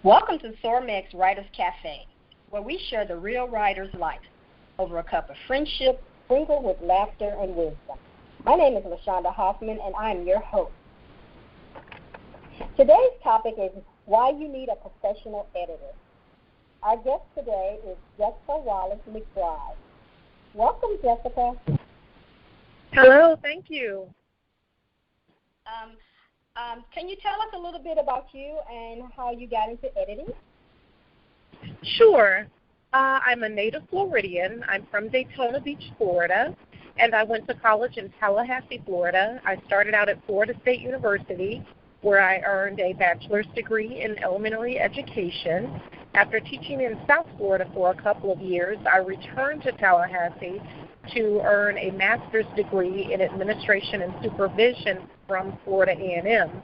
Welcome to Sormex Writers Cafe, where we share the real writer's life over a cup of friendship, sprinkled with laughter and wisdom. My name is LaShonda Hoffman, and I'm your host. Today's topic is why you need a professional editor. Our guest today is Jessica Wallace McBride. Welcome, Jessica. Hello, thank you. Can you tell us a little bit about you and how you got into editing? Sure. I'm a native Floridian. I'm from Daytona Beach, Florida, and I went to college in Tallahassee, Florida. I started out at Florida State University, where I earned a bachelor's degree in elementary education. After teaching in South Florida for a couple of years, I returned to Tallahassee to earn a master's degree in administration and supervision from Florida A&M.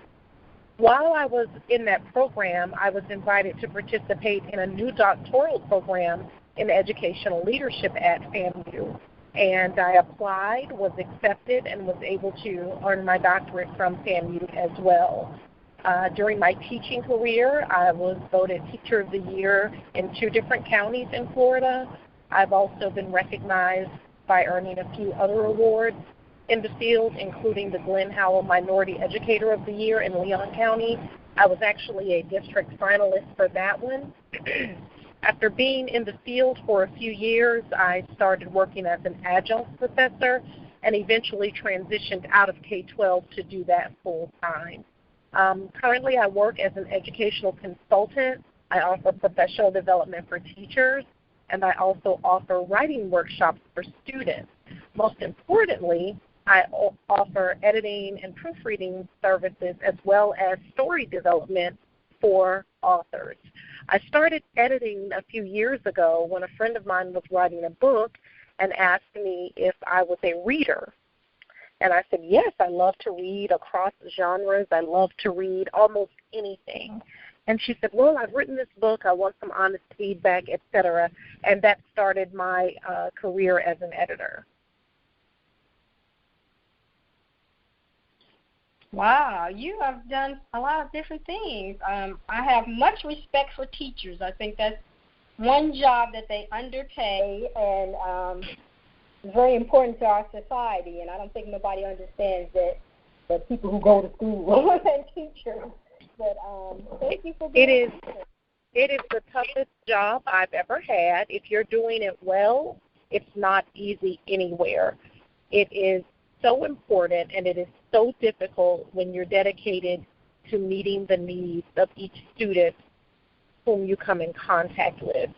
While I was in that program, I was invited to participate in a new doctoral program in educational leadership at FAMU. And I applied, was accepted, and was able to earn my doctorate from FAMU as well. During my teaching career, I was voted Teacher of the Year in 2 different counties in Florida. I've also been recognized by earning a few other awards in the field, including the Glenn Howell Minority Educator of the Year in Leon County. I was actually a district finalist for that one. After being in the field for a few years, I started working as an adjunct professor and eventually transitioned out of K-12 to do that full time. Currently, I work as an educational consultant. I offer professional development for teachers, and I also offer writing workshops for students. Most importantly, I offer editing and proofreading services as well as story development for authors. I started editing a few years ago when a friend of mine was writing a book and asked me if I was a reader. And I said, yes, I love to read across genres. I love to read almost anything. And she said, well, I've written this book. I want some honest feedback, etc. And that started my career as an editor. Wow, you have done a lot of different things. I have much respect for teachers. I think that's one job that they underpay and very important to our society. And I don't think nobody understands that the people who go to school and teachers. But thank you for being here. It is the toughest job I've ever had. If you're doing it well, it's not easy anywhere. It is so important, and it is so difficult when you're dedicated to meeting the needs of each student whom you come in contact with.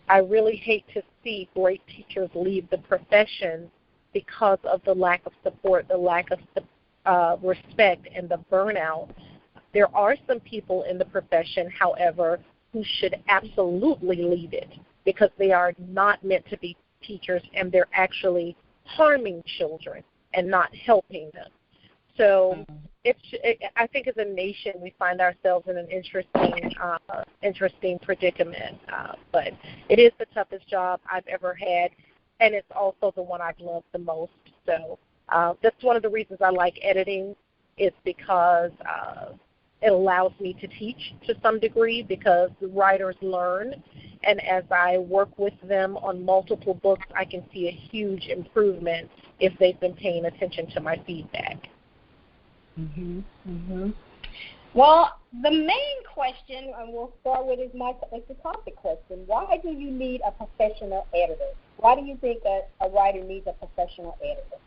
I really hate to see great teachers leave the profession because of the lack of support, the lack of respect, and the burnout. There are some people in the profession, however, who should absolutely leave it because they are not meant to be teachers and they're actually harming children and not helping them. So I think as a nation we find ourselves in an interesting predicament. But it is the toughest job I've ever had, and it's also the one I've loved the most. So that's one of the reasons I like editing is because it allows me to teach to some degree because the writers learn, and as I work with them on multiple books, I can see a huge improvement if they've been paying attention to my feedback. Well, the main question, and we'll start with, is the topic question. Why do you need a professional editor? Why do you think a writer needs a professional editor?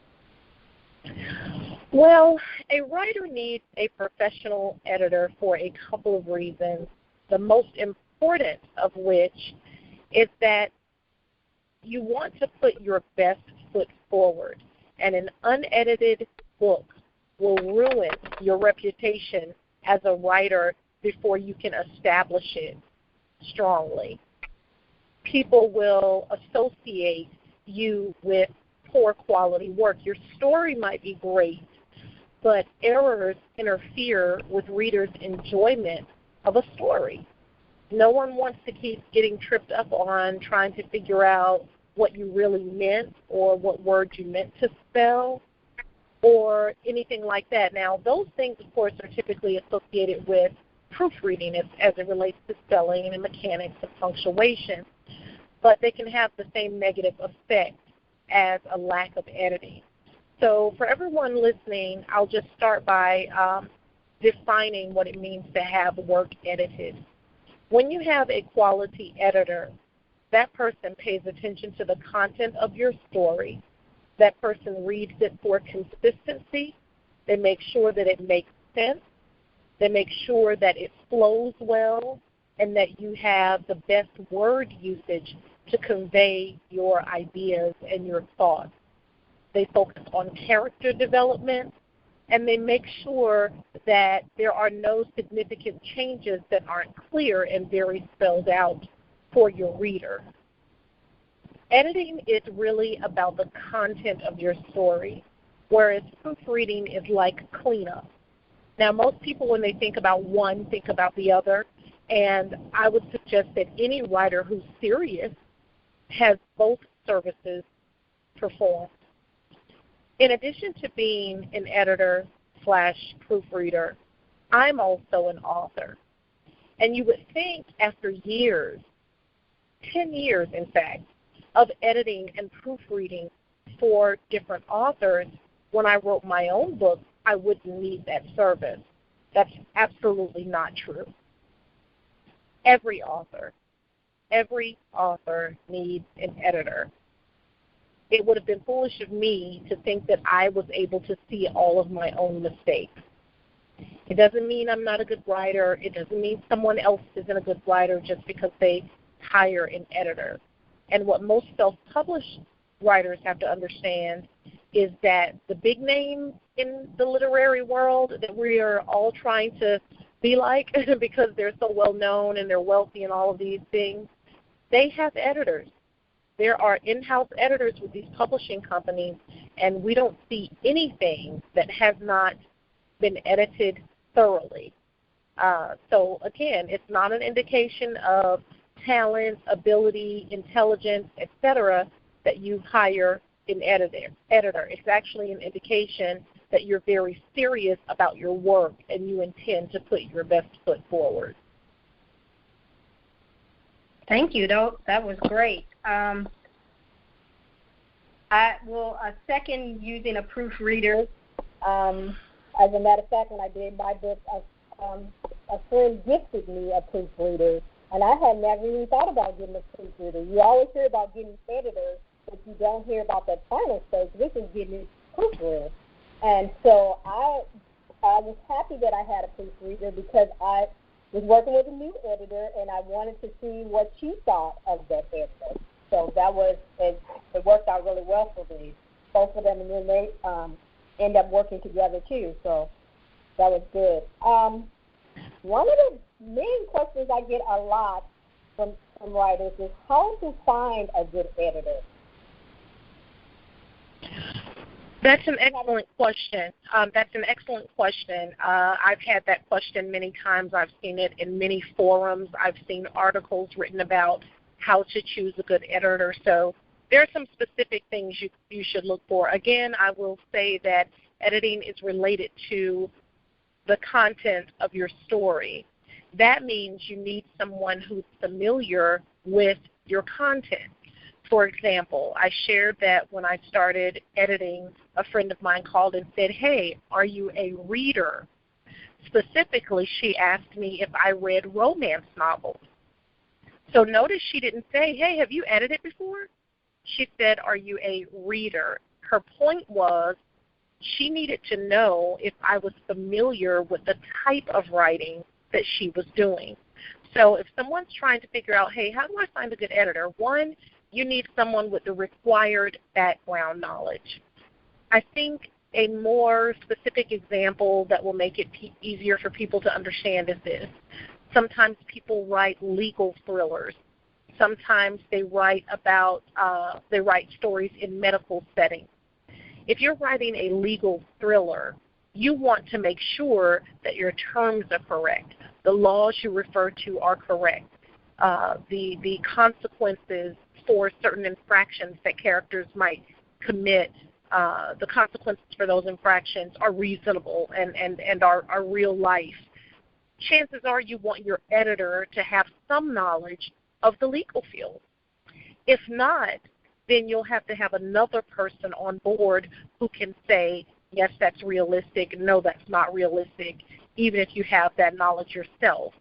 Well, a writer needs a professional editor for a couple of reasons, the most important of which is that you want to put your best foot forward, and an unedited book will ruin your reputation as a writer before you can establish it strongly. People will associate you with poor quality work. Your story might be great, but errors interfere with readers' enjoyment of a story. No one wants to keep getting tripped up on trying to figure out what you really meant or what words you meant to spell or anything like that. Now, those things, of course, are typically associated with proofreading as it relates to spelling and mechanics and punctuation, but they can have the same negative effect as a lack of editing. So for everyone listening, I'll just start by defining what it means to have work edited. When you have a quality editor, that person pays attention to the content of your story. That person reads it for consistency. They make sure that it makes sense. They make sure that it flows well and that you have the best word usage to convey your ideas and your thoughts. They focus on character development, and they make sure that there are no significant changes that aren't clear and very spelled out for your reader. Editing is really about the content of your story, whereas proofreading is like cleanup. Now, most people, when they think about one, think about the other, and I would suggest that any writer who's serious has both services performed. In addition to being an editor/proofreader, I'm also an author. And you would think after years, 10 years in fact, of editing and proofreading for different authors, when I wrote my own book, I wouldn't need that service. That's absolutely not true. Every author needs an editor. It would have been foolish of me to think that I was able to see all of my own mistakes. It doesn't mean I'm not a good writer. It doesn't mean someone else isn't a good writer just because they hire an editor. And what most self-published writers have to understand is that the big names in the literary world that we are all trying to be like because they're so well known and they're wealthy and all of these things, they have editors. There are in-house editors with these publishing companies, and we don't see anything that has not been edited thoroughly. So again, it's not an indication of talent, ability, intelligence, etc., that you hire an editor. It's actually an indication that you're very serious about your work and you intend to put your best foot forward. Thank you. That was great. I will second using a proofreader. As a matter of fact, when I did my book, a friend gifted me a proofreader, and I had never even thought about getting a proofreader. You always hear about getting editors, but you don't hear about that final stage. This is getting a proofreader. And so I was happy that I had a proofreader because I was working with a new editor, and I wanted to see what she thought of that editor. So it worked out really well for me, both of them, and then they end up working together too. So that was good. One of the main questions I get a lot from writers is how to find a good editor. That's an excellent question. I've had that question many times. I've seen it in many forums. I've seen articles written about how to choose a good editor. So there are some specific things you should look for. Again, I will say that editing is related to the content of your story. That means you need someone who's familiar with your content. For example, I shared that when I started editing, a friend of mine called and said, "Hey, are you a reader?" Specifically, she asked me if I read romance novels. So notice she didn't say, "Hey, have you edited before?" She said, "Are you a reader?" Her point was she needed to know if I was familiar with the type of writing that she was doing. So if someone's trying to figure out, hey, how do I find a good editor? One, you need someone with the required background knowledge. I think a more specific example that will make it easier for people to understand is this. Sometimes people write legal thrillers. Sometimes they write stories in medical settings. If you're writing a legal thriller, you want to make sure that your terms are correct. The laws you refer to are correct. The consequences for certain infractions that characters might commit, the consequences for those infractions are reasonable and are real life. chances are you want your editor to have some knowledge of the legal field. If not, then you'll have to have another person on board who can say, yes, that's realistic, no, that's not realistic, even if you have that knowledge yourself.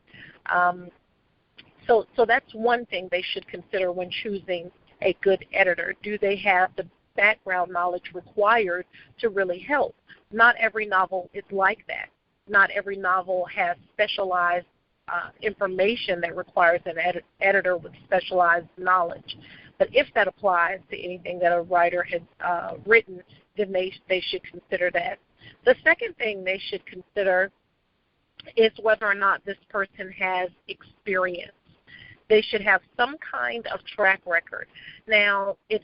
So that's one thing they should consider when choosing a good editor. Do they have the background knowledge required to really help? Not every novel is like that. Not every novel has specialized information that requires an editor with specialized knowledge. But if that applies to anything that a writer has written, then they should consider that. The second thing they should consider is whether or not this person has experience. They should have some kind of track record. Now, it's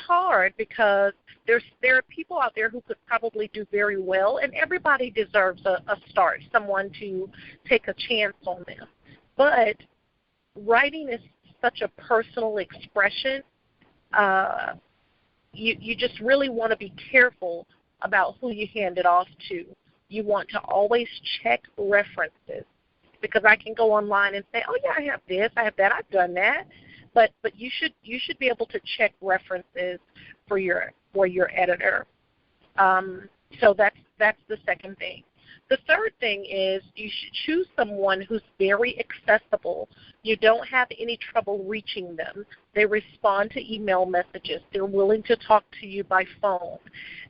hard because there are people out there who could probably do very well, and everybody deserves a start, someone to take a chance on them. But writing is such a personal expression. You just really want to be careful about who you hand it off to. You want to always check references, because I can go online and say, oh, yeah, I have this, I have that, I've done that. But you should be able to check references for your editor. So that's the second thing. The third thing is you should choose someone who's very accessible. You don't have any trouble reaching them. They respond to email messages. They're willing to talk to you by phone.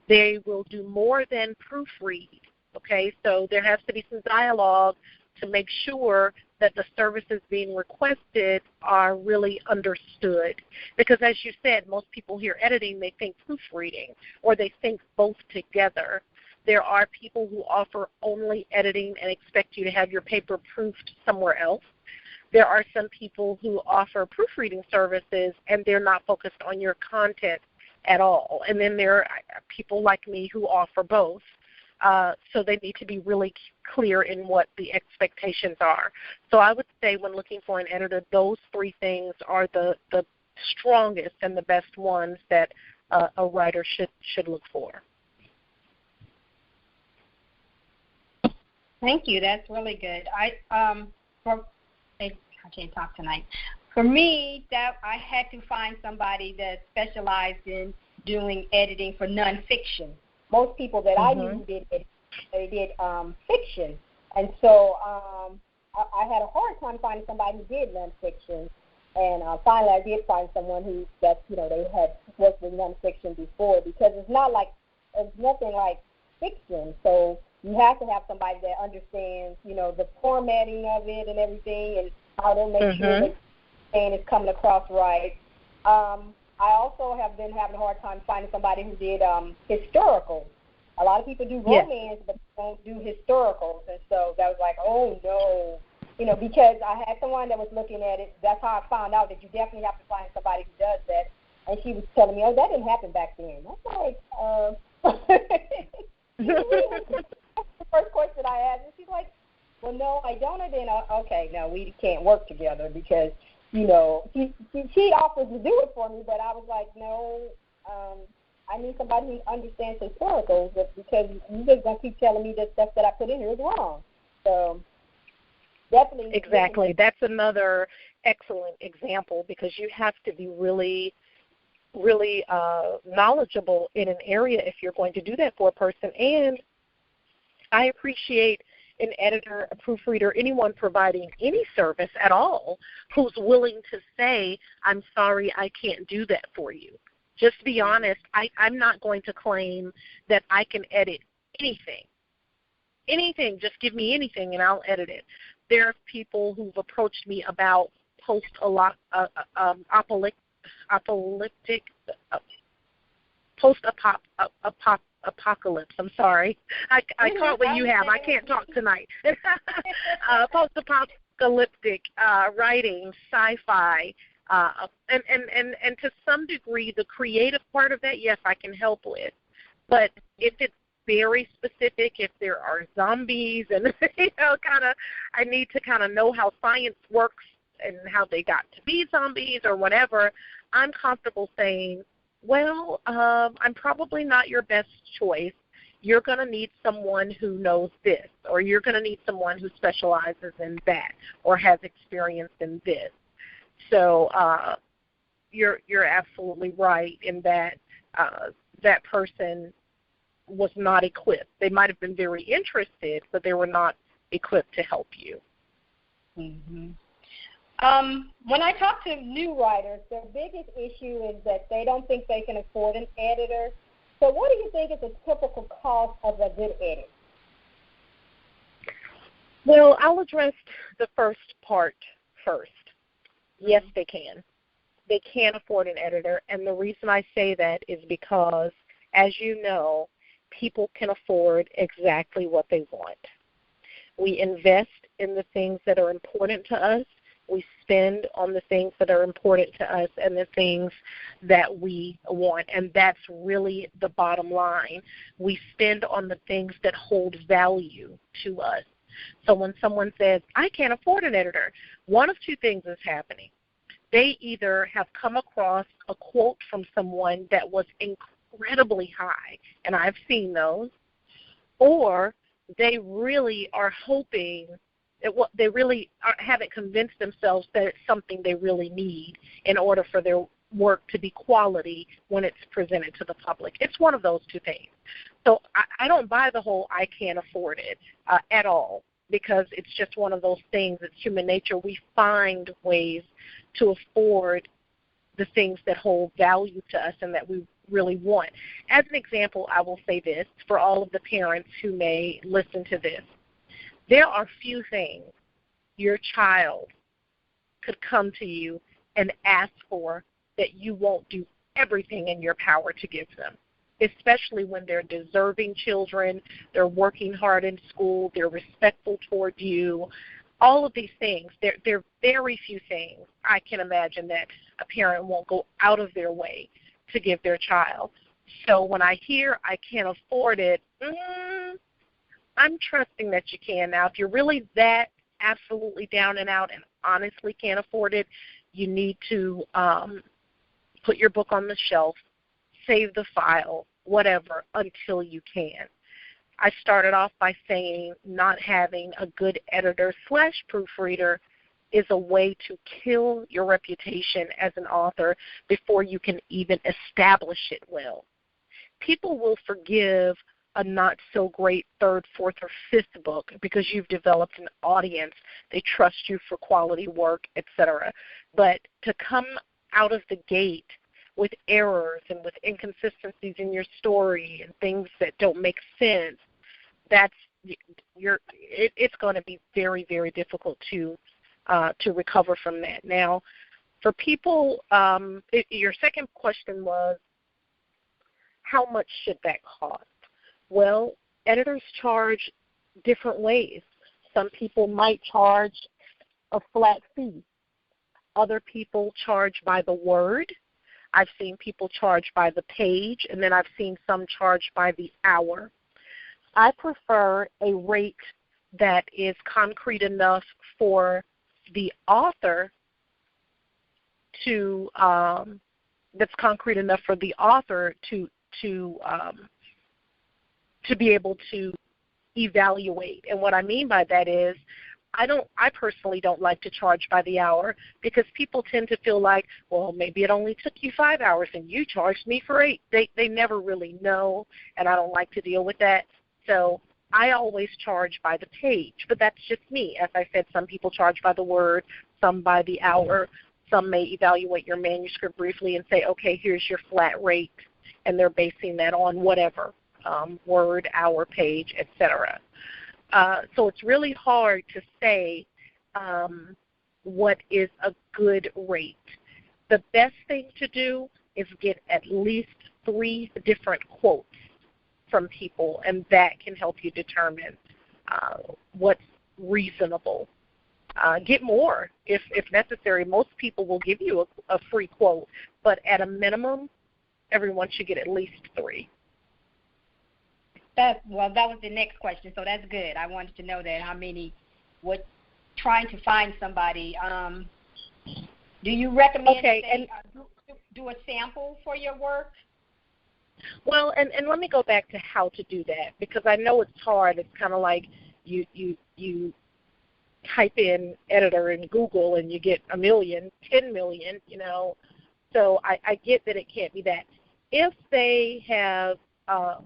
They will do more than proofread. Okay, so there has to be some dialogue to make sure that the services being requested are really understood. Because as you said, most people hear editing, they think proofreading, or they think both together. There are people who offer only editing and expect you to have your paper proofed somewhere else. There are some people who offer proofreading services and they're not focused on your content at all. And then there are people like me who offer both. So they need to be really clear in what the expectations are. So I would say when looking for an editor, those three things are the strongest and the best ones that a writer should look for. Thank you. That's really good. I can't talk tonight. For me, that I had to find somebody that specialized in doing editing for nonfiction. Most people that I knew did fiction, and so I had a hard time finding somebody who did nonfiction. And finally, I did find someone they had worked with nonfiction before, because it's nothing like fiction. So you have to have somebody that understands, the formatting of it and everything, and how to make sure that it's coming across right. I also have been having a hard time finding somebody who did historicals. A lot of people do romance, but don't do historicals, and so that was like, oh no, because I had someone that was looking at it. That's how I found out that you definitely have to find somebody who does that. And she was telling me, oh, that didn't happen back then. I'm like, the first question I asked, and she's like, well, no, I don't. And then, okay, no, we can't work together because, she offers to do it for me, but I was like, no, I need somebody who understands historicals, because you're just going to keep telling me that stuff that I put in here is wrong. So definitely. Exactly. That's another excellent example, because you have to be really, really knowledgeable in an area if you're going to do that for a person. And I appreciate an editor, a proofreader, anyone providing any service at all who's willing to say, I'm sorry, I can't do that for you. Just be honest. I'm not going to claim that I can edit anything. Anything, just give me anything and I'll edit it. There are people who've approached me about post-apocalyptic apocalypse. I'm sorry. I caught what you have. I can't talk tonight. Post-apocalyptic writing, sci-fi, and to some degree, the creative part of that, yes, I can help with. But if it's very specific, if there are zombies and I need to kind of know how science works and how they got to be zombies or whatever, I'm comfortable saying, well, I'm probably not your best choice. you're going to need someone who knows this, or you're going to need someone who specializes in that or has experience in this. So you're absolutely right in that that person was not equipped. They might have been very interested, but they were not equipped to help you. Mm-hmm. When I talk to new writers, their biggest issue is that they don't think they can afford an editor. So what do you think is the typical cost of a good edit? Well, I'll address the first part first. Yes, they can. They can afford an editor, and the reason I say that is because, as you know, people can afford exactly what they want. We invest in the things that are important to us. We spend on the things that are important to us and the things that we want, and that's really the bottom line. We spend on the things that hold value to us. So when someone says, I can't afford an editor, one of two things is happening. They either have come across a quote from someone that was incredibly high, and I've seen those, or they really are hoping that they really haven't convinced themselves that it's something they really need in order for their work to be quality when it's presented to the public. It's one of those two things. So I don't buy the whole I can't afford it at all, because it's just one of those things. It's human nature. We find ways to afford the things that hold value to us and that we really want. As an example, I will say this for all of the parents who may listen to this. There are few things your child could come to you and ask for that you won't do everything in your power to give them, especially when they're deserving children, they're working hard in school, they're respectful toward you. All of these things, there are very few things I can imagine that a parent won't go out of their way to give their child. So when I hear I can't afford it, I'm trusting that you can. Now, if you're really that absolutely down and out and honestly can't afford it, you need to put your book on the shelf, save the file, whatever, until you can. I started off by saying not having a good editor/proofreader is a way to kill your reputation as an author before you can even establish it well. People will forgive a not-so-great third, fourth, or fifth book because you've developed an audience. They trust you for quality work, etc. But to come out of the gate with errors and with inconsistencies in your story and things that don't make sense, it's going to be very, very difficult to recover from that. Now, for people, your second question was, how much should that cost? Well, editors charge different ways. Some people might charge a flat fee. Other people charge by the word. I've seen people charge by the page, and then I've seen some charge by the hour. I prefer a rate that is concrete enough for the author to be able to evaluate. And what I mean by that is I personally don't like to charge by the hour, because people tend to feel like, well, maybe it only took you 5 hours and you charged me for 8. They never really know, and I don't like to deal with that. So I always charge by the page, but that's just me. As I said, some people charge by the word, some by the hour. Some may evaluate your manuscript briefly and say, okay, here's your flat rate, and they're basing that on whatever, word, hour, page, etc. So it's really hard to say what is a good rate. The best thing to do is get at least 3 different quotes from people, and that can help you determine what's reasonable. Get more if necessary. Most people will give you a free quote, but at a minimum, everyone should get at least 3. That was the next question, so that's good. I wanted to know that, how many, trying to find somebody. Do you recommend do a sample for your work? Well, and let me go back to how to do that, because I know it's hard. It's kind of like you type in editor in Google and you get 1 million, 10 million, So I get that it can't be that. If they have a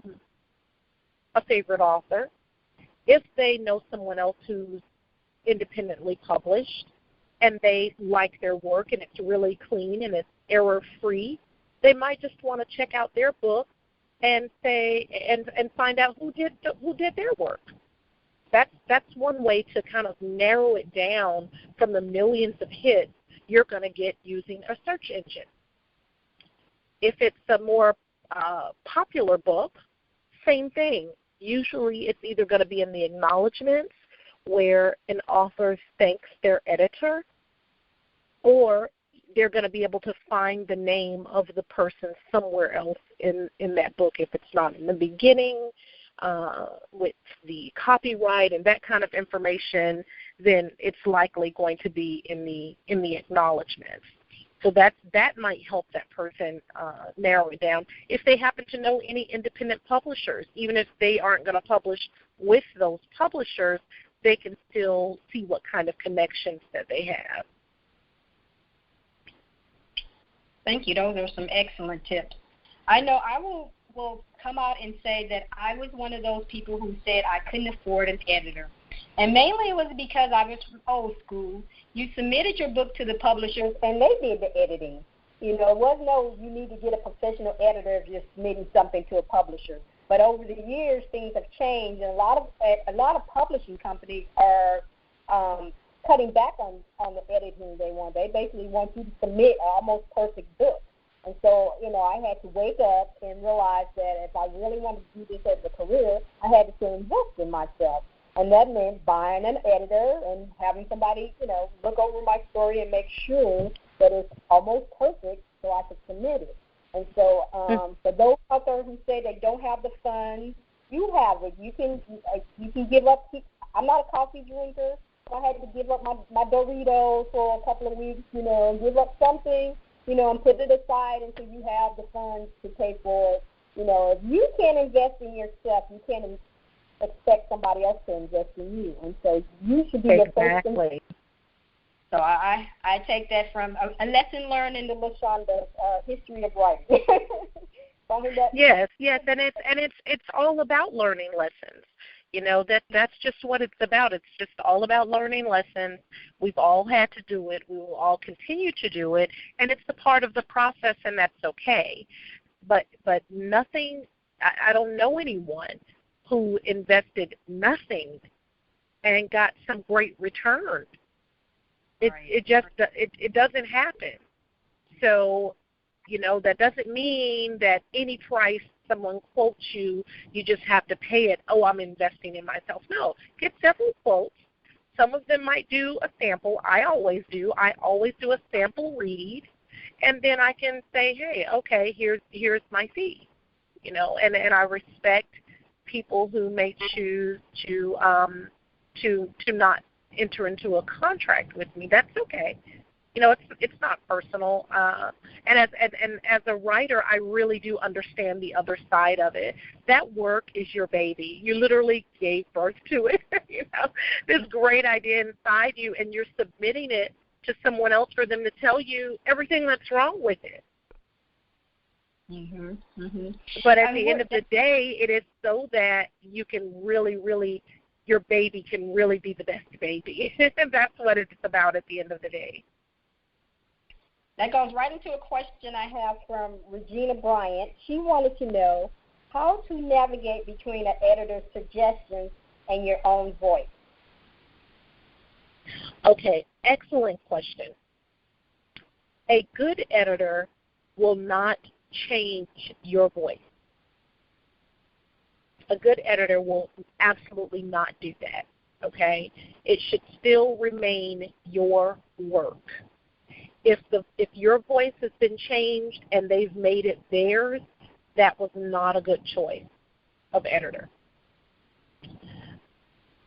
favorite author, if they know someone else who's independently published and they like their work and it's really clean and it's error-free, they might just want to check out their book and say and find out who did their work. That's one way to kind of narrow it down from the millions of hits you're going to get using a search engine. If it's a more popular book, same thing. Usually it's either going to be in the acknowledgments where an author thanks their editor, or they're going to be able to find the name of the person somewhere else in that book. If it's not in the beginning with the copyright and that kind of information, then it's likely going to be in the acknowledgments. So that might help that person narrow it down. If they happen to know any independent publishers, even if they aren't going to publish with those publishers, they can still see what kind of connections that they have. Thank you. Those are some excellent tips. I know I will come out and say that I was one of those people who said I couldn't afford an editor. And mainly it was because I was from old school. You submitted your book to the publishers, and they did the editing. It wasn't you need to get a professional editor if you're submitting something to a publisher. But over the years, things have changed, and a lot of publishing companies are cutting back on the editing they want. They basically want you to submit an almost perfect book. And so, I had to wake up and realize that if I really wanted to do this as a career, I had to invest in myself. And that meant buying an editor and having somebody, look over my story and make sure that it's almost perfect so I could submit it. And so for those out there who say they don't have the funds, you have it. You can give up. I'm not a coffee drinker. So I had to give up my Doritos for a couple of weeks, and give up something, and put it aside until you have the funds to pay for it. If you can't invest in yourself, you can't expect somebody else to invest in you. And so you should be the first thing. So I take that from a lesson learned in the LaShonda's history of writing. Yes, and it's all about learning lessons. That's just what it's about. It's just all about learning lessons. We've all had to do it. We will all continue to do it, and it's a part of the process, and that's okay. But nothing. I don't know anyone who invested nothing and got some great return. It doesn't happen. So, that doesn't mean that any price someone quotes you just have to pay it. Oh, I'm investing in myself. No, get several quotes. Some of them might do a sample. I always do. I always do a sample read, and then I can say, hey, okay, here's my fee. And I respect people who may choose to not enter into a contract with me. That's okay. It's not personal. And as a writer, I really do understand the other side of it. That work is your baby. You literally gave birth to it. This great idea inside you, and you're submitting it to someone else for them to tell you everything that's wrong with it. But at the end of the day, it is so that you can really, your baby can really be the best baby. That's what it's about at the end of the day. That goes right into a question I have from Regina Bryant. She wanted to know how to navigate between an editor's suggestions and your own voice. Okay, excellent question. A good editor will not change your voice. A good editor will absolutely not do that, okay? It should still remain your work. If your voice has been changed and they've made it theirs, that was not a good choice of editor.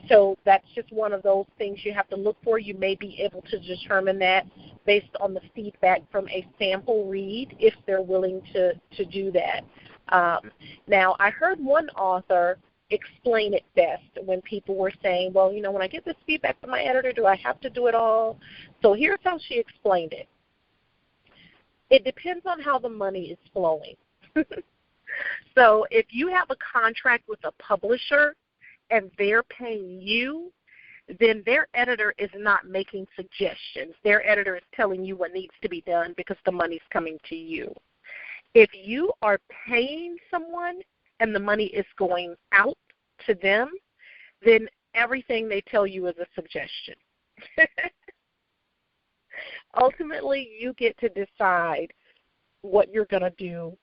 So that's just one of those things you have to look for. You may be able to determine that based on the feedback from a sample read if they're willing to do that. Now, I heard one author explain it best when people were saying, well, when I get this feedback from my editor, do I have to do it all? So here's how she explained it. It depends on how the money is flowing. So if you have a contract with a publisher and they're paying you, then their editor is not making suggestions. Their editor is telling you what needs to be done because the money's coming to you. If you are paying someone and the money is going out to them, then everything they tell you is a suggestion. Ultimately, you get to decide what you're going to do,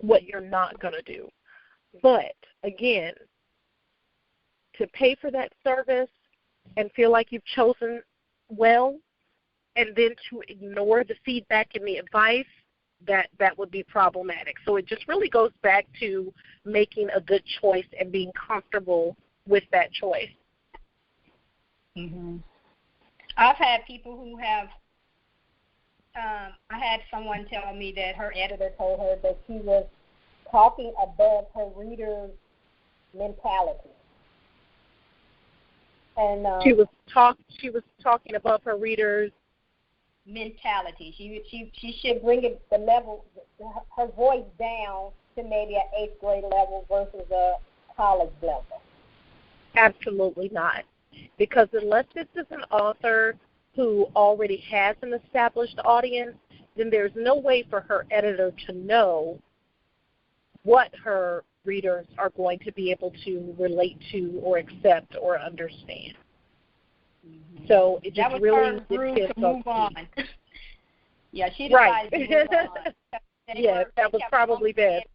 what you're not going to do. But, again, to pay for that service and feel like you've chosen well, and then to ignore the feedback and the advice, that would be problematic. So it just really goes back to making a good choice and being comfortable with that choice. Mm-hmm. I've had people who have, I had someone tell me that her editor told her that she was talking above her reader's mentality. And she was talking above her reader's mentality. She should bring it the level, her voice down to maybe an 8th grade level versus a college level. Absolutely not. Because unless this is an author who already has an established audience, then there's no way for her editor to know what her readers are going to be able to relate to or accept or understand. Mm-hmm. So it just really depends on. Yeah, she decided to move on. Yes, that was probably best.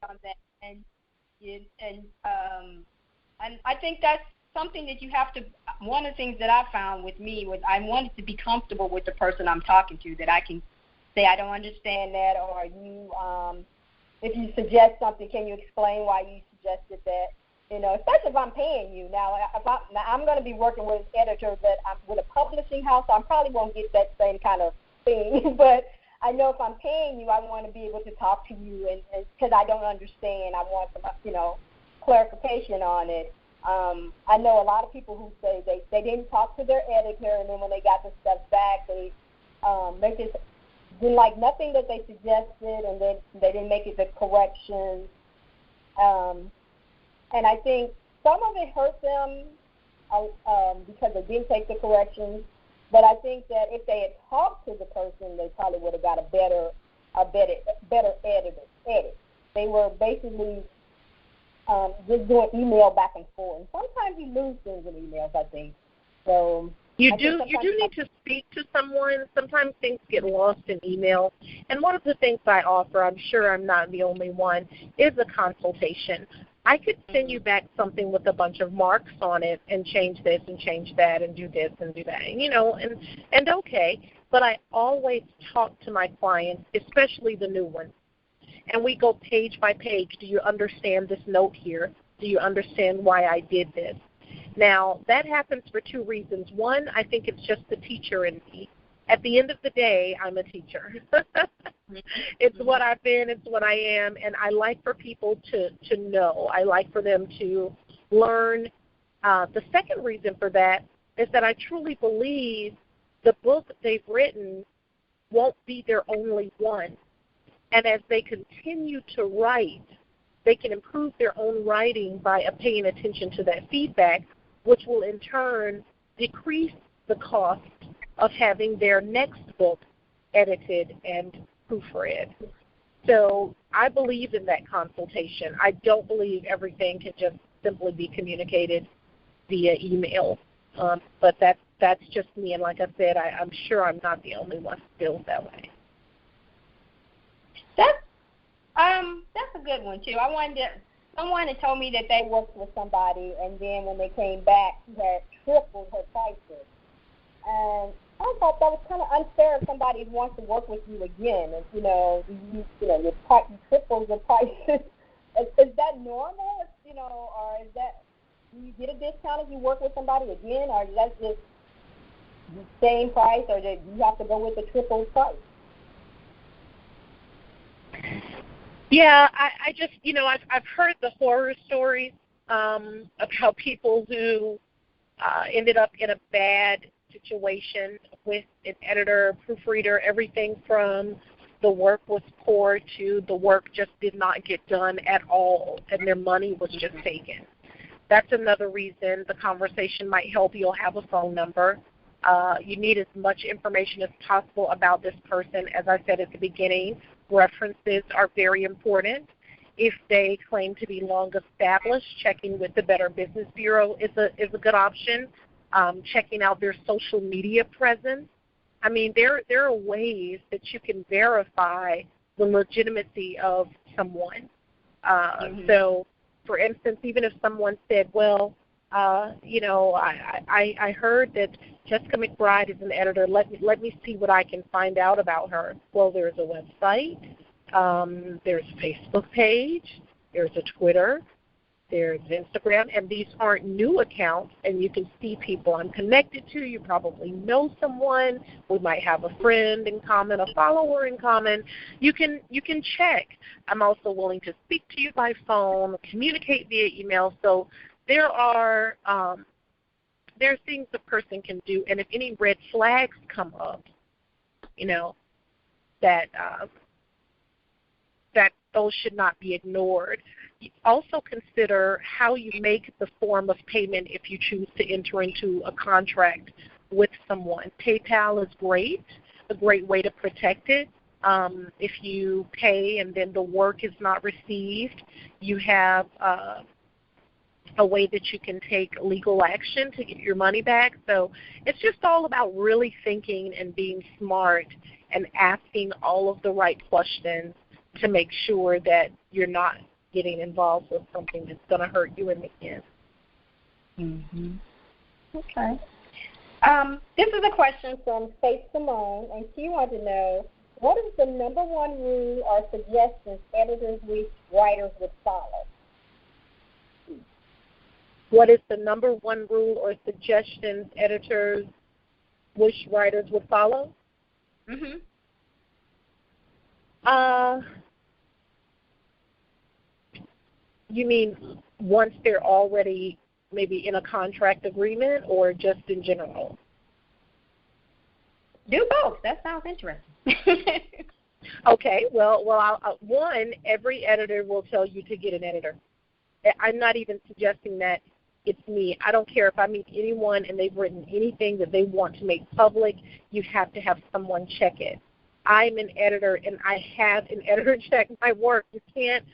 And I think that's something that you have to. One of the things that I found with me was I wanted to be comfortable with the person I'm talking to, that I can say I don't understand that, or you. If you suggest something, can you explain why you suggested that? Especially if I'm paying you. Now I'm going to be working with an editor that I'm with a publishing house, so I probably won't get that same kind of thing. But I know if I'm paying you, I want to be able to talk to you, and because I don't understand, I want some, clarification on it. I know a lot of people who say they didn't talk to their editor, and then when they got the stuff back, they just didn't like nothing that they suggested, and then they didn't make it the corrections. And I think some of it hurt them because they didn't take the corrections. But I think that if they had talked to the person, they probably would have got a better edit. They were basically just doing email back and forth. And sometimes you lose things in emails, I think. So you do need to speak to someone. Sometimes things get lost in email. And one of the things I offer, I'm sure I'm not the only one, is a consultation. I could send you back something with a bunch of marks on it and change this and change that and do this and do that, and okay. But I always talk to my clients, especially the new ones, and we go page by page. Do you understand this note here? Do you understand why I did this? Now, that happens for two reasons. One, I think it's just the teacher in me. At the end of the day, I'm a teacher. It's what I've been, it's what I am, and I like for people to know. I like for them to learn. The second reason for that is that I truly believe the book they've written won't be their only one. And as they continue to write, they can improve their own writing by paying attention to that feedback, which will in turn decrease the cost of having their next book edited and proofread. So I believe in that consultation. I don't believe everything can just simply be communicated via email. But that's just me, and like I said, I'm sure I'm not the only one who feels that way. That's a good one too. Someone had told me that they worked with somebody, and then when they came back, she had tripled her prices. And I thought that was kind of unfair if somebody wants to work with you again. And, you triple the prices. Is that normal? Or is that, do you get a discount if you work with somebody again, or is that just the same price, or do you have to go with the triple price? Yeah, I just, I've heard the horror stories about people who ended up in a bad situation with an editor, proofreader, everything from the work was poor to the work just did not get done at all, and their money was just taken. That's another reason the conversation might help. You'll have a phone number. You need as much information as possible about this person. As I said at the beginning, references are very important. If they claim to be long established, checking with the Better Business Bureau is a good option. Checking out their social media presence. I mean, there are ways that you can verify the legitimacy of someone. So, for instance, even if someone said, well, I heard that Jessica McBride is an editor. Let me see what I can find out about her. Well, there's a website. There's a Facebook page. There's a Twitter. There's Instagram. And these aren't new accounts, and you can see people I'm connected to. You probably know someone. We might have a friend in common, a follower in common. You can check. I'm also willing to speak to you by phone, communicate via email. So there are things a person can do, and if any red flags come up, that those should not be ignored. Also consider how you make the form of payment if you choose to enter into a contract with someone. PayPal is great, a great way to protect it. If you pay and then the work is not received, you have a way that you can take legal action to get your money back. So it's just all about really thinking and being smart and asking all of the right questions to make sure that you're not getting involved with something that's going to hurt you in the end. Okay. This is a question from Faith Simone, and she wanted to know, what is the number one rule or suggestions editors wish writers would follow? What is the number one rule or suggestions editors wish writers would follow? You mean once they're already maybe in a contract agreement, or just in general? Do both. That sounds interesting. Okay. Well, one, every editor will tell you to get an editor. I'm not even suggesting that it's me. I don't care if I meet anyone and they've written anything that they want to make public. You have to have someone check it. I'm an editor, and I have an editor check my work. You can't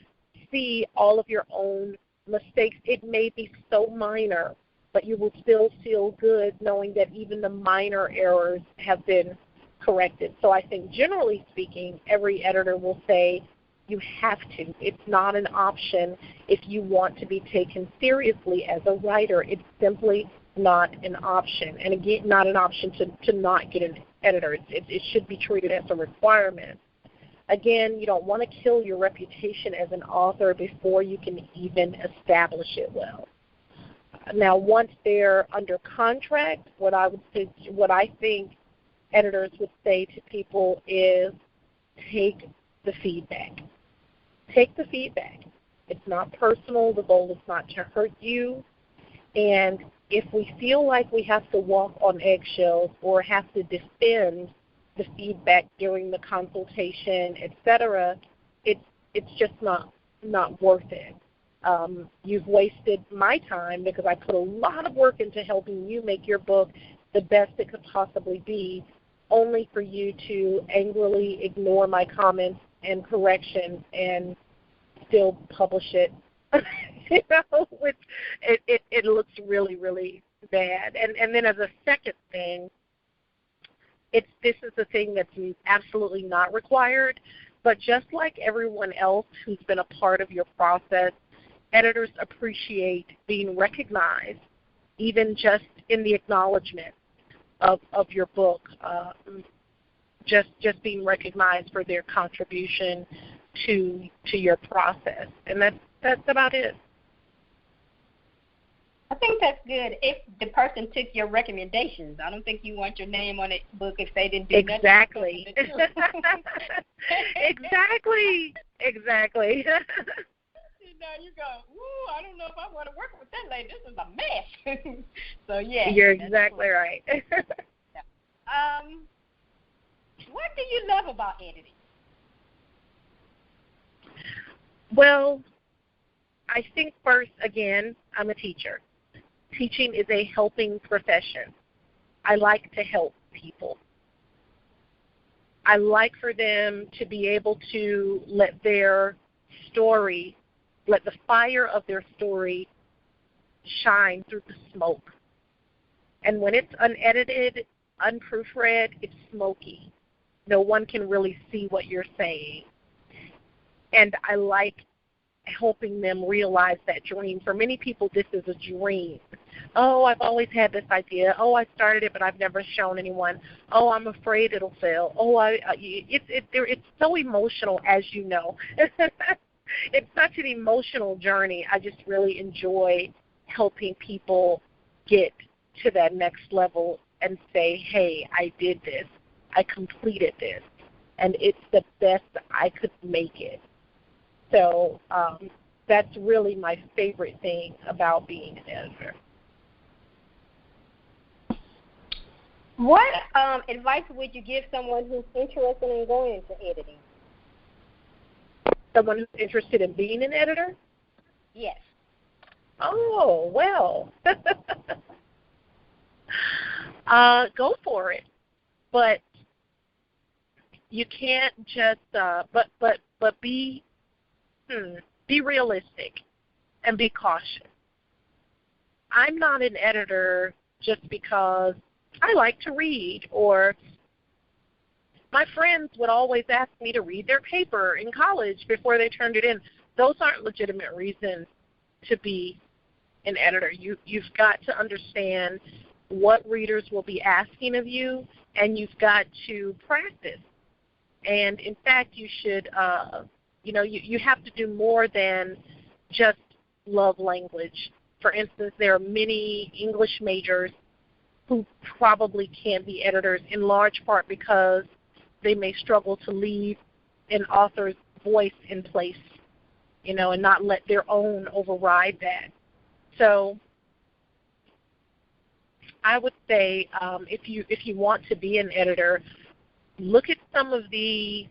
see all of your own mistakes. It may be so minor, but you will still feel good knowing that even the minor errors have been corrected. So I think generally speaking, every editor will say you have to. It's not an option if you want to be taken seriously as a writer. It's simply not an option. And again, not an option to not get an editor. It should be treated as a requirement. Again, you don't want to kill your reputation as an author before you can even establish it well. Now, once they're under contract, what I think editors would say to people is take the feedback. Take the feedback. It's not personal. The goal is not to hurt you. And if we feel like we have to walk on eggshells or have to defend the feedback during the consultation, etc., it's just not worth it. You've wasted my time because I put a lot of work into helping you make your book the best it could possibly be, only for you to angrily ignore my comments and corrections and still publish it. It looks really, really bad. And then as a second thing, this is the thing that's absolutely not required, but just like everyone else who's been a part of your process, editors appreciate being recognized, even just in the acknowledgement of your book, just being recognized for their contribution to your process. And that's about it. I think that's good if the person took your recommendations. I don't think you want your name on a book if they didn't do exactly. nothing. Exactly. You go, ooh, I don't know if I want to work with that lady. This is a mess. So, yeah. You're exactly right. What do you love about editing? Well, I think first, again, I'm a teacher. Teaching is a helping profession. I like to help people. I like for them to be able to let their story, let the fire of their story shine through the smoke. And when it's unedited, unproofread, it's smoky. No one can really see what you're saying. And I like helping them realize that dream. For many people, this is a dream. Oh, I've always had this idea. Oh, I started it, but I've never shown anyone. Oh, I'm afraid it'll fail. Oh, it's so emotional, as you know. It's such an emotional journey. I just really enjoy helping people get to that next level and say, hey, I did this. I completed this. And it's the best I could make it. So that's really my favorite thing about being an editor. What advice would you give someone who's interested in going into editing? Someone who's interested in being an editor? Yes. Oh, well. Go for it. But you can't just but be realistic and be cautious. I'm not an editor just because I like to read, or my friends would always ask me to read their paper in college before they turned it in. Those aren't legitimate reasons to be an editor. You've got to understand what readers will be asking of you, and you've got to practice. And in fact, you should, you have to do more than just love language. For instance, there are many English majors who probably can't be editors, in large part because they may struggle to leave an author's voice in place, and not let their own override that. So I would say if you want to be an editor, look at some of the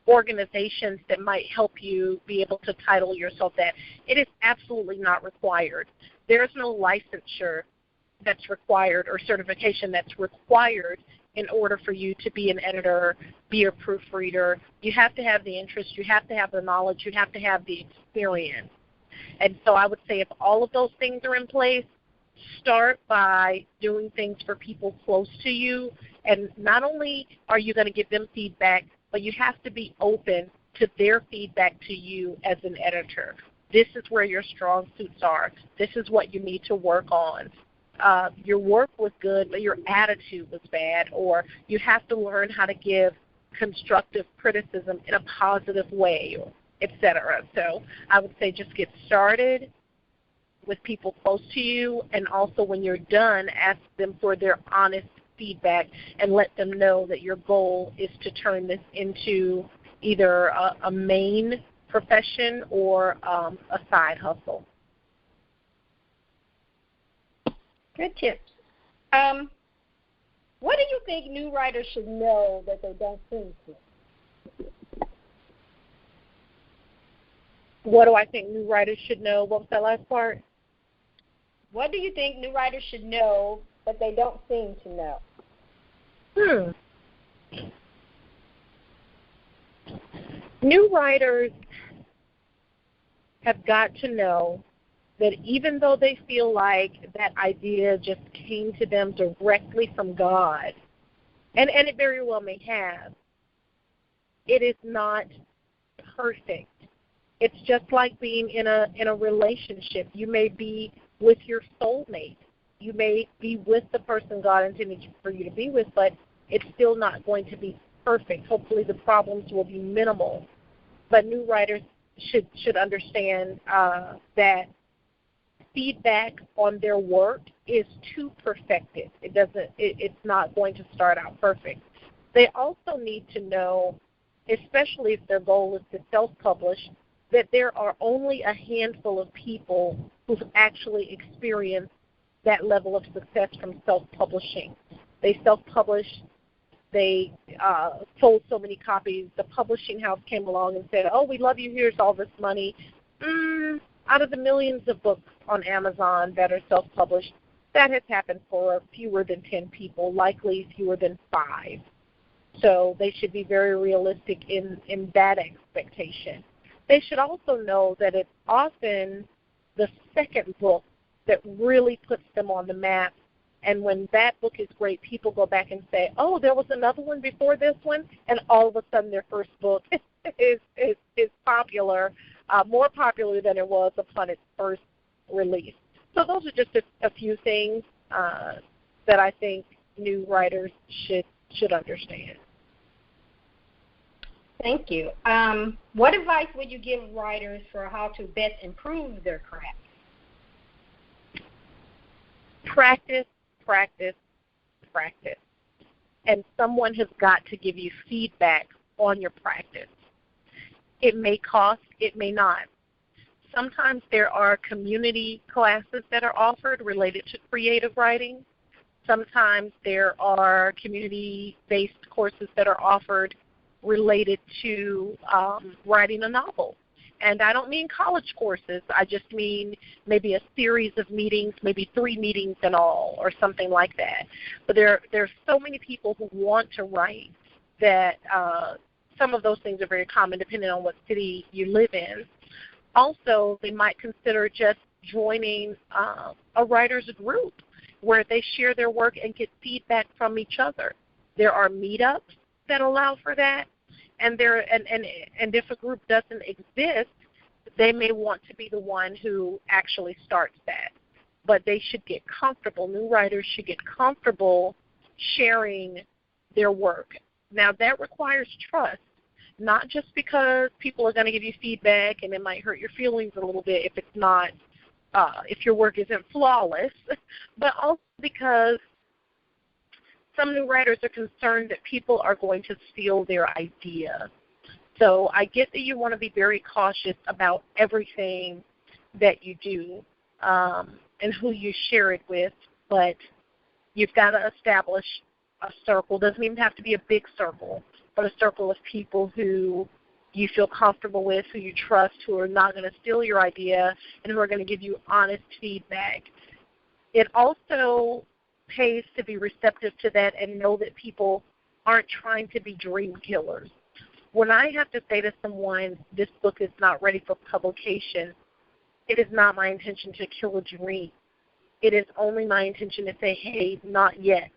organizations that might help you be able to title yourself that. It is absolutely not required. There's no licensure that's required or certification that's required in order for you to be an editor, be a proofreader. You have to have the interest, you have to have the knowledge, you have to have the experience. And so I would say if all of those things are in place, start by doing things for people close to you. And not only are you going to give them feedback, but you have to be open to their feedback to you as an editor. This is where your strong suits are. This is what you need to work on. Your work was good, but your attitude was bad, or you have to learn how to give constructive criticism in a positive way, etc. So I would say just get started with people close to you, and also when you're done, ask them for their honest feedback and let them know that your goal is to turn this into either a main profession or a side hustle. Good tips. What do you think new writers should know that they don't seem to? What do I think new writers should know? What was that last part? What do you think new writers should know that they don't seem to know? New writers have got to know that even though they feel like that idea just came to them directly from God, and it very well may have, it is not perfect. It's just like being in a relationship. You may be with your soulmate. You may be with the person God intended for you to be with, but it's still not going to be perfect. Hopefully the problems will be minimal. But new writers should understand that feedback on their work is too perfected. It's not going to start out perfect. They also need to know, especially if their goal is to self-publish, that there are only a handful of people who've actually experienced that level of success from self-publishing. They self-published, they sold so many copies, the publishing house came along and said, oh, we love you, here's all this money. Out of the millions of books on Amazon that are self-published, that has happened for fewer than 10 people, likely fewer than 5. So they should be very realistic in that expectation. They should also know that it's often the second book that really puts them on the map. And when that book is great, people go back and say, oh, there was another one before this one, and all of a sudden their first book is popular, more popular than it was upon its first release. So those are just a few things that I think new writers should understand. Thank you. What advice would you give writers for how to best improve their craft? Practice, practice, practice. And someone has got to give you feedback on your practice. It may cost, it may not. Sometimes there are community classes that are offered related to creative writing. Sometimes there are community-based courses that are offered related to writing a novel. And I don't mean college courses. I just mean maybe a series of meetings, maybe 3 meetings in all or something like that. But there's so many people who want to write that some of those things are very common depending on what city you live in. Also, they might consider just joining a writer's group where they share their work and get feedback from each other. There are meetups that allow for that, and if a group doesn't exist, they may want to be the one who actually starts that. But they should get comfortable. New writers should get comfortable sharing their work. Now, that requires trust, not just because people are going to give you feedback and it might hurt your feelings a little bit if it's not, if your work isn't flawless, but also because some new writers are concerned that people are going to steal their idea. So I get that you want to be very cautious about everything that you do and who you share it with, but you've got to establish a circle. Doesn't even have to be a big circle, but a circle of people who you feel comfortable with, who you trust, who are not going to steal your idea, and who are going to give you honest feedback. It also pays to be receptive to that and know that people aren't trying to be dream killers. When I have to say to someone, this book is not ready for publication, it is not my intention to kill a dream. It is only my intention to say, hey, not yet.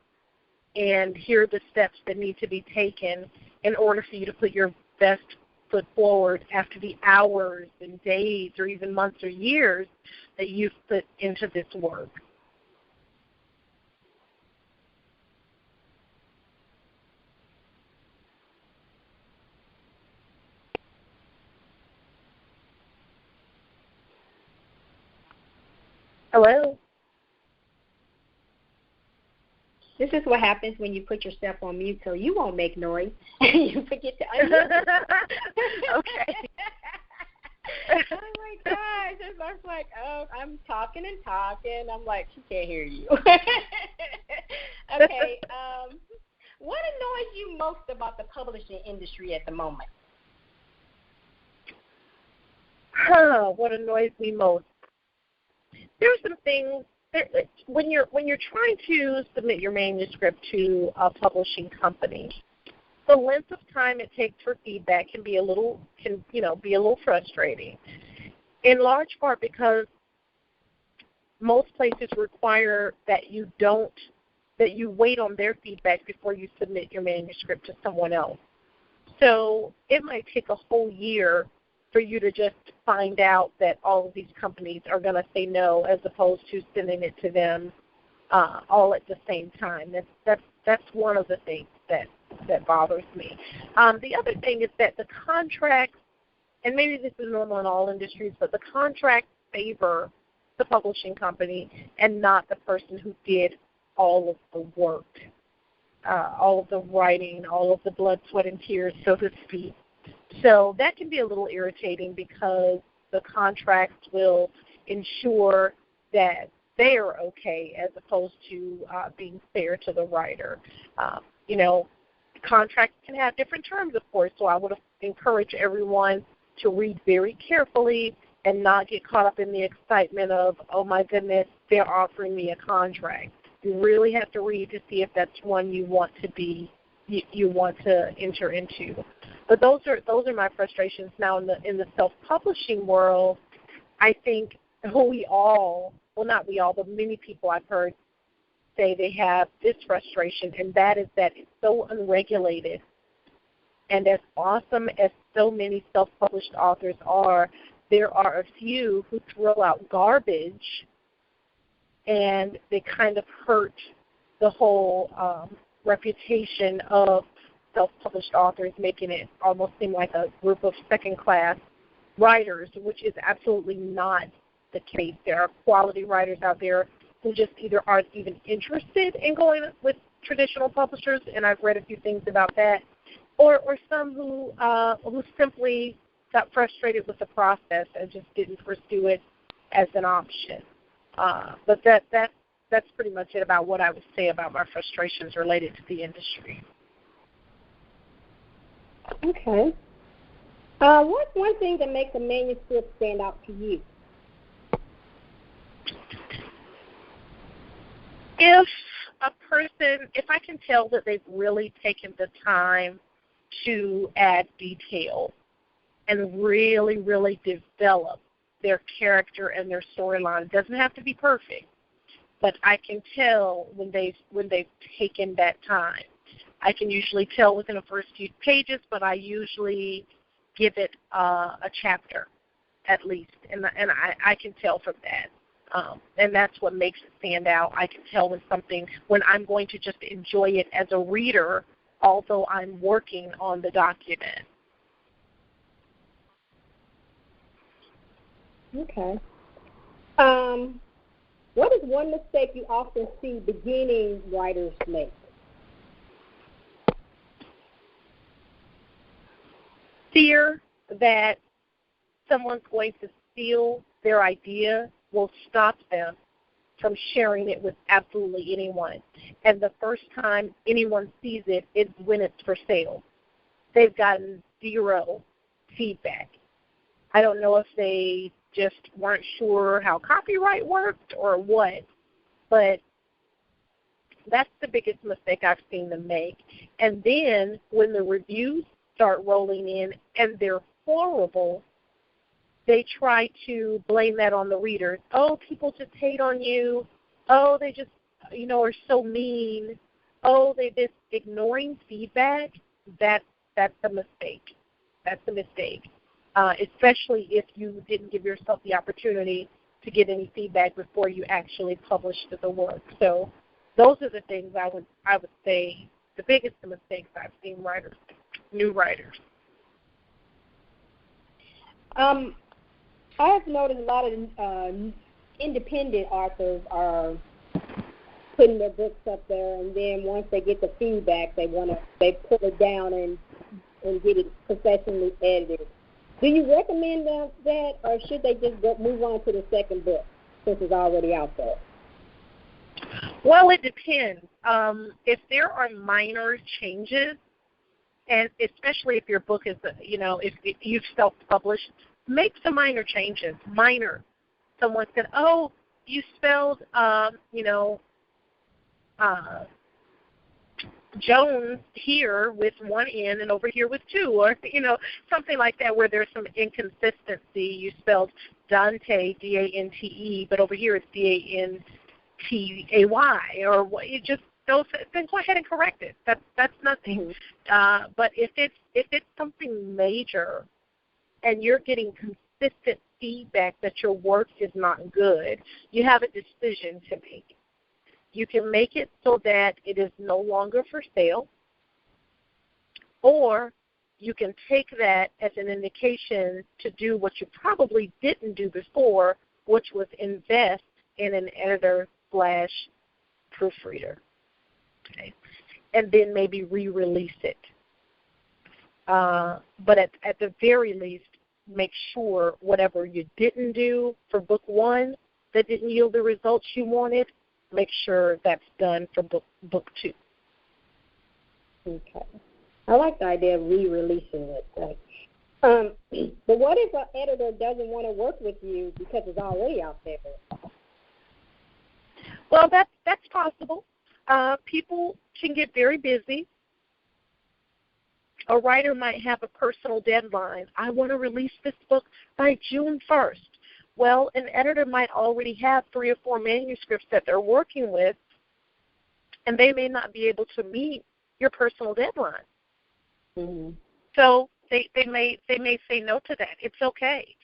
And here are the steps that need to be taken in order for you to put your best foot forward after the hours and days or even months or years that you've put into this work. Hello? This is what happens when you put yourself on mute so you won't make noise. You forget to unmute. Okay. Oh, my gosh. I was like, oh, I'm talking and talking. I'm like, she can't hear you. Okay. What annoys you most about the publishing industry at the moment? What annoys me most? There are some things when you're trying to submit your manuscript to a publishing company. The length of time it takes for feedback can be a little frustrating. In large part because most places require that you wait on their feedback before you submit your manuscript to someone else. So it might take a whole year for you to just find out that all of these companies are going to say no, as opposed to sending it to them all at the same time. That's one of the things that bothers me. The other thing is that the contracts, and maybe this is normal in all industries, but the contracts favor the publishing company and not the person who did all of the work, all of the writing, all of the blood, sweat, and tears, so to speak. So that can be a little irritating because the contract will ensure that they are okay as opposed to being fair to the writer. Contracts can have different terms, of course, so I would encourage everyone to read very carefully and not get caught up in the excitement of, oh my goodness, they're offering me a contract. You really have to read to see if that's one you want to enter into. But those are my frustrations. Now in the self-publishing world, I think not we all, but many people I've heard say they have this frustration, and that is that it's so unregulated. And as awesome as so many self-published authors are, there are a few who throw out garbage, and they kind of hurt the whole reputation of self-published authors, making it almost seem like a group of second-class writers, which is absolutely not the case. There are quality writers out there who just either aren't even interested in going with traditional publishers, and I've read a few things about that, or some who simply got frustrated with the process and just didn't pursue it as an option. But that's pretty much it about what I would say about my frustrations related to the industry. Okay. What's one thing that makes a manuscript stand out to you? If I can tell that they've really taken the time to add detail and really, really develop their character and their storyline. It doesn't have to be perfect, but I can tell when they've taken that time. I can usually tell within the first few pages, but I usually give it a chapter at least, and I can tell from that. And that's what makes it stand out. I can tell when I'm going to just enjoy it as a reader, although I'm working on the document. Okay. What is one mistake you often see beginning writers make? Fear that someone's going to steal their idea will stop them from sharing it with absolutely anyone. And the first time anyone sees it is when it's for sale. They've gotten zero feedback. I don't know if they just weren't sure how copyright worked or what, but that's the biggest mistake I've seen them make. And then when the reviews start rolling in and they're horrible, they try to blame that on the readers. Oh, people just hate on you. Oh, they just, are so mean. Oh, they just ignoring feedback. That's a mistake. That's a mistake, especially if you didn't give yourself the opportunity to get any feedback before you actually published the work. So those are the things I would say the biggest mistakes I've seen new writers. I've noticed a lot of independent authors are putting their books up there, and then once they get the feedback, they put it down and get it professionally edited. Do you recommend that, or should they just move on to the second book since it's already out there? Well, it depends. If there are minor changes, and especially if your book is, if you've self-published, make some minor changes. Minor. Someone said, "Oh, you spelled, Jones here with one N and over here with two," or something like that, where there's some inconsistency. You spelled Dante, D-A-N-T-E, but over here it's D-A-N-T-A-Y, or what? Then go ahead and correct it. That's nothing. But if it's something major, and you're getting consistent feedback that your work is not good, you have a decision to make. You can make it so that it is no longer for sale, or you can take that as an indication to do what you probably didn't do before, which was invest in an editor/proofreader, okay, and then maybe re-release it. But at the very least, make sure whatever you didn't do for book one that didn't yield the results you wanted, make sure that's done for book two. Okay. I like the idea of re-releasing it. But what if an editor doesn't want to work with you because it's already out there? Well, that's possible. People can get very busy. A writer might have a personal deadline. I want to release this book by June 1st. Well, an editor might already have 3 or 4 manuscripts that they're working with, and they may not be able to meet your personal deadline. Mm-hmm. So they may say no to that. It's okay.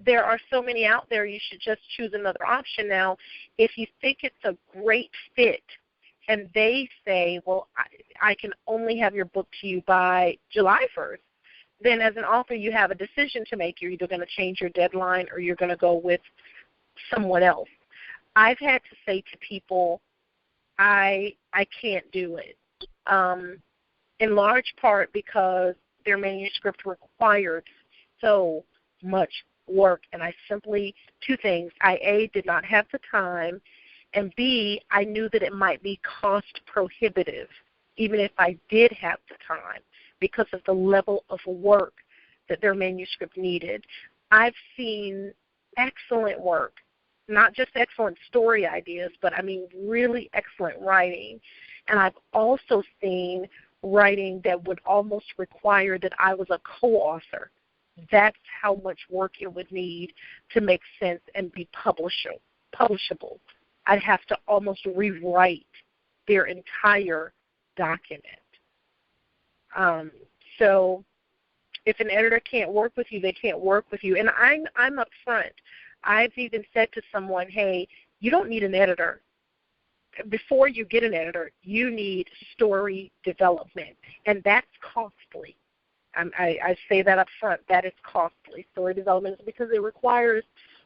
There are so many out there, you should just choose another option. Now, if you think it's a great fit and they say, well, I can only have your book to you by July 1st, then as an author you have a decision to make. You're either going to change your deadline or you're going to go with someone else. I've had to say to people, I can't do it, in large part because their manuscript required so much work, and I simply, 2 things. I, A, did not have the time, and B, I knew that it might be cost prohibitive, even if I did have the time, because of the level of work that their manuscript needed. I've seen excellent work, not just excellent story ideas, but I mean really excellent writing. And I've also seen writing that would almost require that I was a co-author. That's how much work it would need to make sense and be publishable. I'd have to almost rewrite their entire document. So if an editor can't work with you, they can't work with you. And I'm upfront. I've even said to someone, hey, you don't need an editor. Before you get an editor, you need story development, and that's costly. I say that up front. That is costly. Story development is because it requires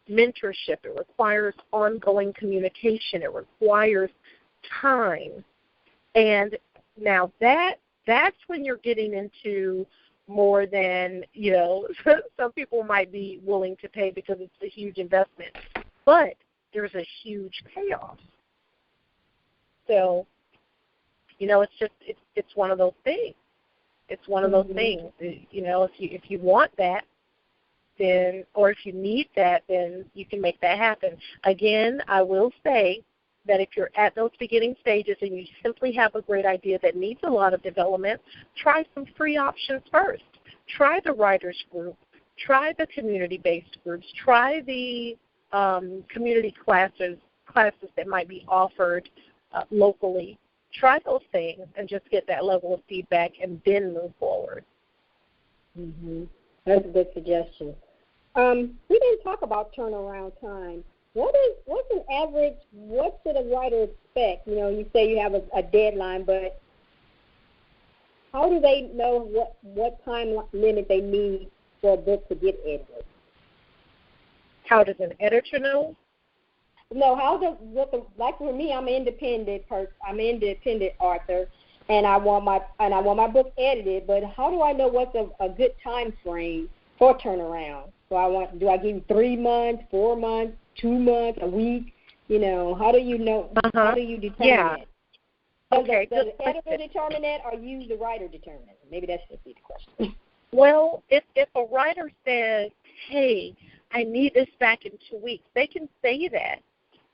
mentorship. It requires ongoing communication. It requires time. And now that's when you're getting into more than, some people might be willing to pay because it's a huge investment. But there's a huge payoff. So, it's one of those things. It's one of those things. If you want that, then, or if you need that, then you can make that happen. Again, I will say that if you're at those beginning stages and you simply have a great idea that needs a lot of development, try some free options first. Try the writers group. Try the community-based groups. Try the community classes that might be offered locally. Try those things and just get that level of feedback and then move forward. Mm-hmm. That's a good suggestion. We didn't talk about turnaround time. What's an average, what should a writer expect? You say you have a deadline, but how do they know what time limit they need for a book to get edited? How does an editor know? No, like for me, I'm an independent person. I'm an independent author, and I want my book edited. But how do I know what's a good time frame for turnaround? Do I give you 3 months, 4 months, 2 months, a week? How do you know? How do you determine it? Does the editor determine that, or you, the writer, determine it? Maybe that should be the question. Well, if a writer says, "Hey, I need this back in 2 weeks," they can say that.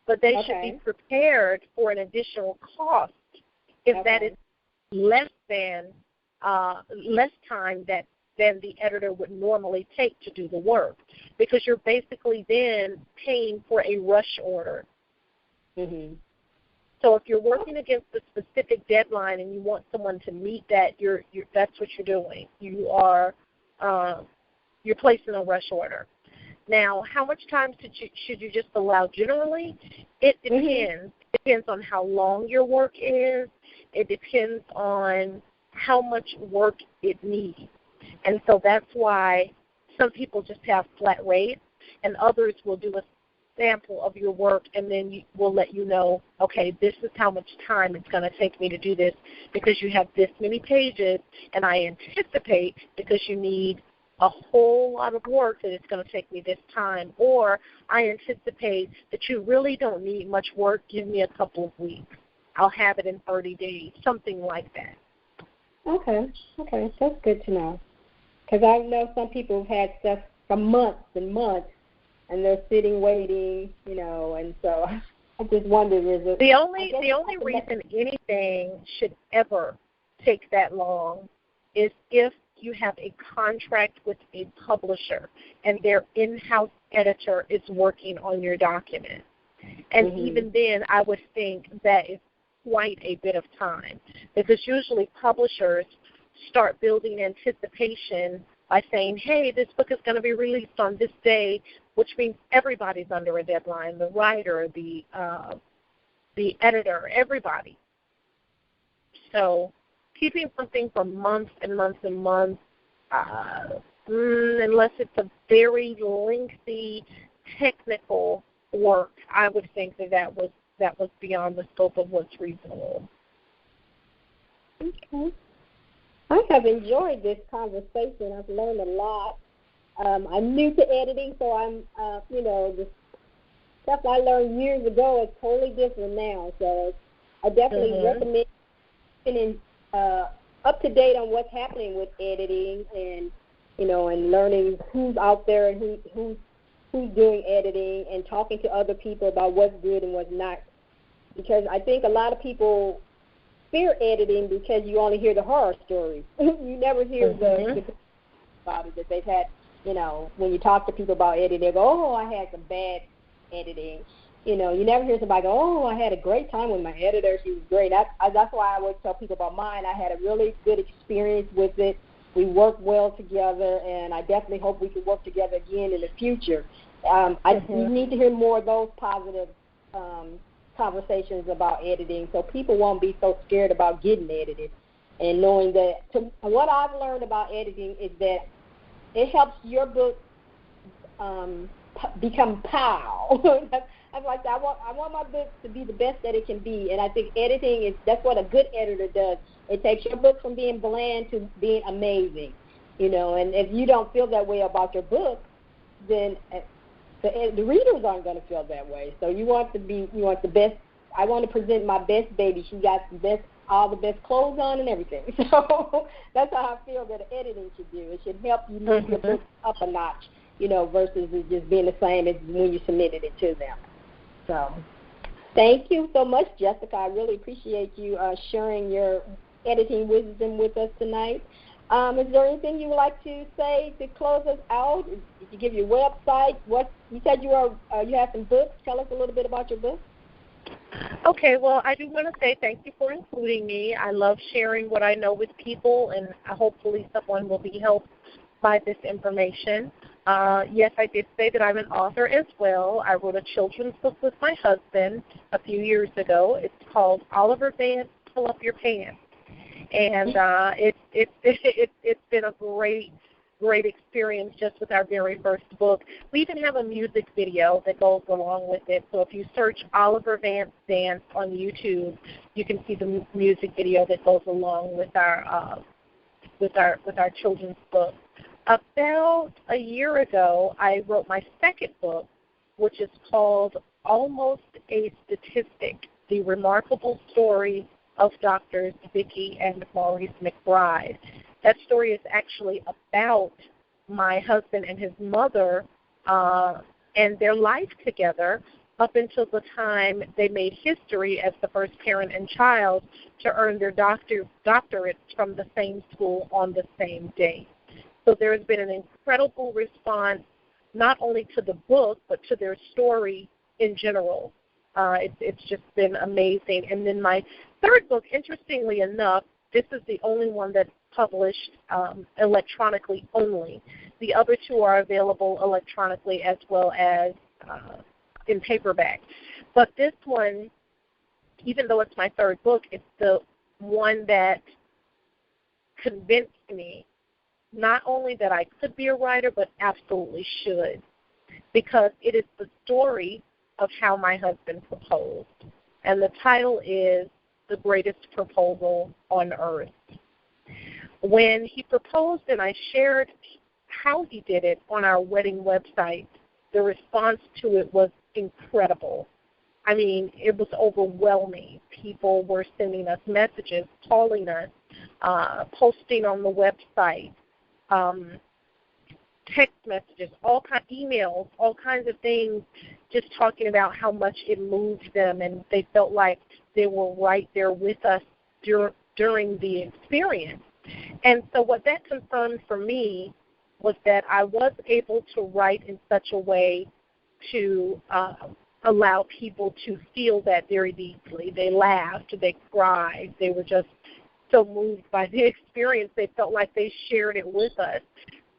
But they should be prepared for an additional cost if that is less time than the editor would normally take to do the work, because you're basically then paying for a rush order. Mm-hmm. So if you're working against a specific deadline and you want someone to meet that, that's what you're doing. You're placing a rush order. Now, how much time should you just allow generally? It depends. Mm-hmm. It depends on how long your work is. It depends on how much work it needs. And so that's why some people just have flat rates, and others will do sample of your work, and then we'll let you know, okay, this is how much time it's going to take me to do this because you have this many pages, and I anticipate because you need a whole lot of work that it's going to take me this time, or I anticipate that you really don't need much work, give me a couple of weeks. I'll have it in 30 days, something like that. Okay, that's good to know. Because I know some people have had stuff for months and months, and they're sitting waiting, and so I just wondered, the only reason anything should ever take that long is if you have a contract with a publisher and their in-house editor is working on your document. And even then, I would think that is quite a bit of time, because usually publishers start building anticipation by saying, hey, this book is going to be released on this day, which means everybody's under a deadline, the writer, the editor, everybody. So keeping something for months and months and months, unless it's a very lengthy technical work, I would think that was beyond the scope of what's reasonable. Okay. I have enjoyed this conversation. I've learned a lot. I'm new to editing, so I'm, the stuff I learned years ago is totally different now. So I definitely recommend being up to date on what's happening with editing, and and learning who's out there and who's doing editing, and talking to other people about what's good and what's not. Because I think a lot of people fear editing because you only hear the horror stories. You never hear the about it that they've had. When you talk to people about editing, they go, "Oh, I had some bad editing." You never hear somebody go, "Oh, I had a great time with my editor. She was great." That's why I always tell people about mine. I had a really good experience with it. We worked well together, and I definitely hope we can work together again in the future. We need to hear more of those positive conversations about editing, so people won't be so scared about getting edited, and knowing that. What I've learned about editing is that it helps your book become pow. I'm like, I want my book to be the best that it can be, and I think editing that's what a good editor does. It takes your book from being bland to being amazing, and if you don't feel that way about your book, then the readers aren't going to feel that way. So you want the best. I want to present my best baby. She got all the best clothes on and everything. So that's how I feel that editing should do. It should help you move your book up a notch, versus it just being the same as when you submitted it to them. So thank you so much, Jessica. I really appreciate you sharing your editing wisdom with us tonight. Is there anything you would like to say to close us out? Did you give your website? You said you have some books. Tell us a little bit about your book. Okay, well, I do want to say thank you for including me. I love sharing what I know with people, and hopefully someone will be helped by this information. Yes, I did say that I'm an author as well. I wrote a children's book with my husband a few years ago. It's called Oliver Vance, Pull Up Your Pants. And it's been a great experience just with our very first book. We even have a music video that goes along with it. So if you search Oliver Vance Dance on YouTube, you can see the music video that goes along with our children's book. About a year ago, I wrote my second book, which is called Almost a Statistic: The Remarkable Story of Doctors Vicki and Wallace McBride. That story is actually about my husband and his mother and their life together up until the time they made history as the first parent and child to earn their doctorates from the same school on the same day. So there has been an incredible response not only to the book but to their story in general. It's just been amazing. And then my third book, interestingly enough, this is the only one that's published electronically only. The other two are available electronically as well as in paperback. But this one, even though it's my third book, it's the one that convinced me not only that I could be a writer, but absolutely should. because it is the story of how my husband proposed. And the title is The Greatest Proposal on Earth. When he proposed and I shared how he did it on our wedding website, the response to it was incredible. I mean, it was overwhelming. People were sending us messages, calling us, posting on the website, text messages, emails, all kinds of things, just talking about how much it moved them, and they felt like they were right there with us during the experience. And so what that confirmed for me was that I was able to write in such a way to allow people to feel that very deeply. They laughed, they cried, they were just so moved by the experience, they felt like they shared it with us.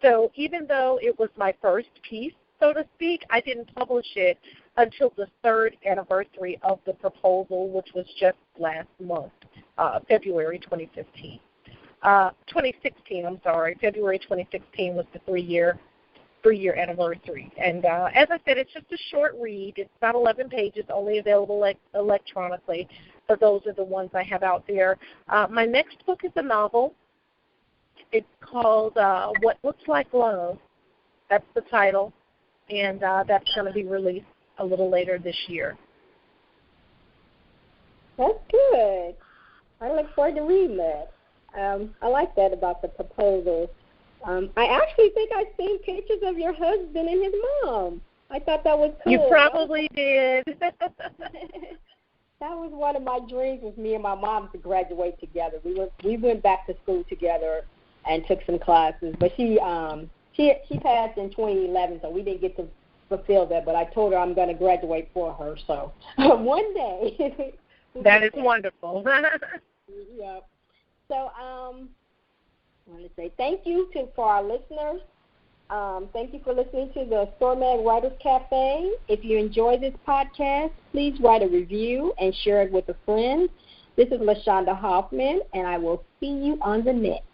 So even though it was my first piece, so to speak, I didn't publish it until the 3rd anniversary of the proposal, which was just last month, February 2016, February 2016 was the three-year anniversary. And as I said, it's just a short read. It's about 11 pages, only available electronically. So those are the ones I have out there. My next book is a novel. It's called What Looks Like Love. That's the title. And that's going to be released a little later this year. That's good. I look forward to reading that. I like that about the proposal. I actually think I've seen pictures of your husband and his mom. I thought that was cool. You probably did. That was one of my dreams, was me and my mom to graduate together. We went back to school together and took some classes, but she passed in 2011, so we didn't get to fulfill that. But I told her I'm going to graduate for her. So one day. That is wonderful. Yeah. So I want to say thank you for our listeners. Thank you for listening to the StoreMag Writers Cafe. If you enjoy this podcast, please write a review and share it with a friend. This is LaShonda Hoffman, and I will see you on the next.